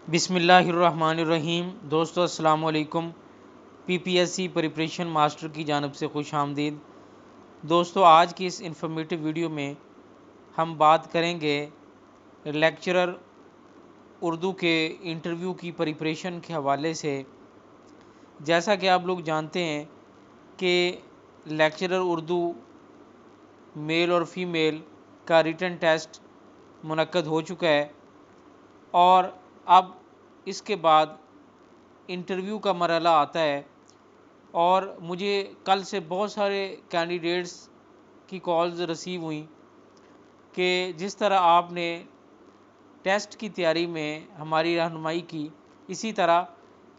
بسم اللہ الرحمن الرحیم۔ دوستو السلام علیکم۔ P P S C preparation master کی جانب سے خوش آمدید۔ دوستو آج کی اس انفارمیٹیو ویڈیو میں ہم بات کریں گے لیکچرر اردو کے انٹرویو کی پریپریشن کے حوالے سے۔ جیسا کہ آپ لوگ جانتے ہیں کہ لیکچرر اردو میل اور فیمیل کا ریٹن ٹیسٹ منعقد ہو چکا ہے اور اب اس کے بعد انٹرویو کا مرحلہ آتا ہے، اور مجھے کل سے بہت سارے کینڈیڈیٹس کی کالز ریسیو ہوئیں کہ جس طرح آپ نے ٹیسٹ کی تیاری میں ہماری رہنمائی کی، اسی طرح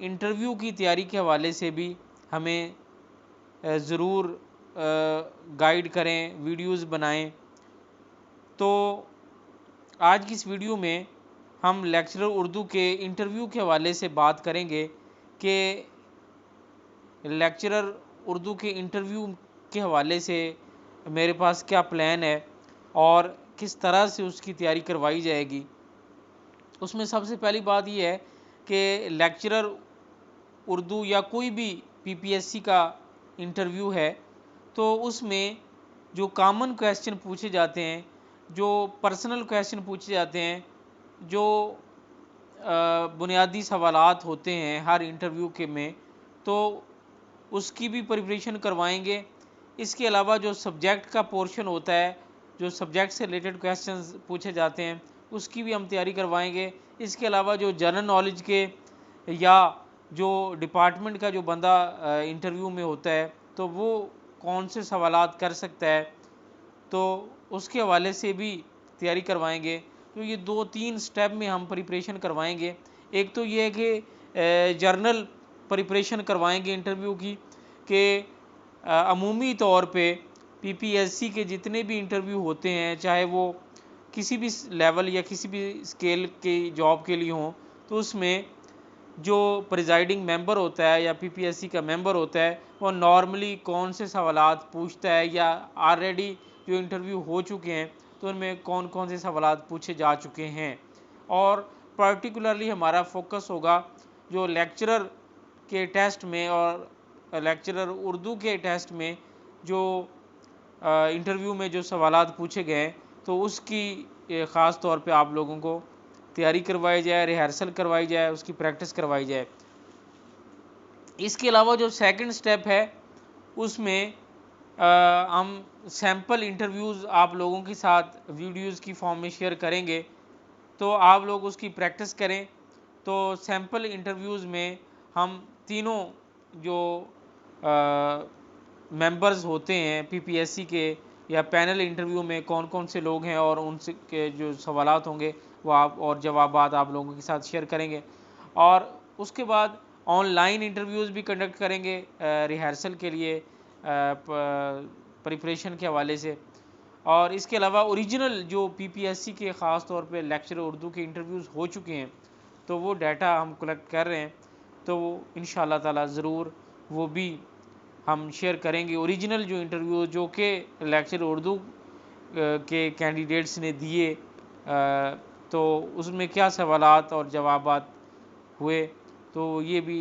انٹرویو کی تیاری کے حوالے سے بھی ہمیں ضرور گائیڈ کریں، ویڈیوز بنائیں۔ تو آج کی اس ویڈیو میں ہم لیکچرر اردو کے انٹرویو کے حوالے سے بات کریں گے کہ لیکچرر اردو کے انٹرویو کے حوالے سے میرے پاس کیا پلان ہے اور کس طرح سے اس کی تیاری کروائی جائے گی۔ اس میں سب سے پہلی بات یہ ہے کہ لیکچرر اردو یا کوئی بھی پی پی ایس سی کا انٹرویو ہے تو اس میں جو کامن کویسچن پوچھے جاتے ہیں، جو پرسنل کویسچن پوچھے جاتے ہیں، جو بنیادی سوالات ہوتے ہیں ہر انٹرویو کے میں، تو اس کی بھی پریپریشن کروائیں گے۔ اس کے علاوہ جو سبجیکٹ کا پورشن ہوتا ہے، جو سبجیکٹ سے ریلیٹڈ کویسچنز پوچھے جاتے ہیں، اس کی بھی ہم تیاری کروائیں گے۔ اس کے علاوہ جو جنرل نالج کے یا جو ڈپارٹمنٹ کا جو بندہ انٹرویو میں ہوتا ہے تو وہ کون سے سوالات کر سکتا ہے، تو اس کے حوالے سے بھی تیاری کروائیں گے۔ تو یہ 2-3 سٹیپ میں ہم پریپریشن کروائیں گے۔ ایک تو یہ ہے کہ جرنل پریپریشن کروائیں گے انٹرویو کی، کہ عمومی طور پہ پی پی ایس سی کے جتنے بھی انٹرویو ہوتے ہیں، چاہے وہ کسی بھی لیول یا کسی بھی اسکیل کی جاب کے لیے ہوں، تو اس میں جو پریزائڈنگ ممبر ہوتا ہے یا پی پی ایس سی کا ممبر ہوتا ہے وہ نارملی کون سے سوالات پوچھتا ہے، یا آلریڈی جو انٹرویو ہو چکے ہیں تو ان میں کون کون سے سوالات پوچھے جا چکے ہیں۔ اور پرٹیکولرلی ہمارا فوکس ہوگا جو لیکچرر کے ٹیسٹ میں اور لیکچرر اردو کے ٹیسٹ میں جو انٹرویو میں جو سوالات پوچھے گئے تو اس کی خاص طور پہ آپ لوگوں کو تیاری کروائی جائے، ریہرسل کروائی جائے، اس کی پریکٹس کروائی جائے۔ اس کے علاوہ جو سیکنڈ سٹیپ ہے اس میں ہم سیمپل انٹرویوز آپ لوگوں کے ساتھ ویڈیوز کی فارم میں شیئر کریں گے، تو آپ لوگ اس کی پریکٹس کریں۔ تو سیمپل انٹرویوز میں ہم تینوں جو ممبرز ہوتے ہیں پی پی ایس سی کے یا پینل انٹرویو میں کون کون سے لوگ ہیں اور ان سے کے جو سوالات ہوں گے وہ آپ اور جوابات آپ لوگوں کے ساتھ شیئر کریں گے، اور اس کے بعد آن لائن انٹرویوز بھی کنڈکٹ کریں گے ریہرسل کے لیے پریپریشن کے حوالے سے۔ اور اس کے علاوہ اوریجنل جو پی پی ایس سی کے خاص طور پہ لیکچر اردو کے انٹرویوز ہو چکے ہیں تو وہ ڈیٹا ہم کلیکٹ کر رہے ہیں، تو وہ انشاءاللہ تعالی ضرور وہ بھی ہم شیئر کریں گے۔ اوریجنل جو انٹرویو جو کہ لیکچر اردو کے کینڈیڈیٹس نے دیے تو اس میں کیا سوالات اور جوابات ہوئے، تو یہ بھی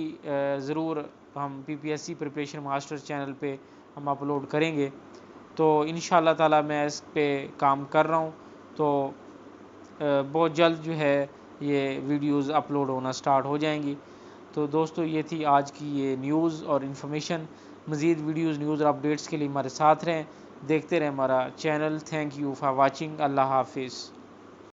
ضرور ہم P P S C preparation master channel پہ ہم اپلوڈ کریں گے۔ تو انشاءاللہ تعالی میں اس پہ کام کر رہا ہوں، تو بہت جلد جو ہے یہ ویڈیوز اپلوڈ ہونا سٹارٹ ہو جائیں گی۔ تو دوستو یہ تھی آج کی یہ نیوز اور انفارمیشن۔ مزید ویڈیوز، نیوز اور اپڈیٹس کے لیے ہمارے ساتھ رہیں، دیکھتے رہیں ہمارا channel. Thank you for watching. اللہ حافظ۔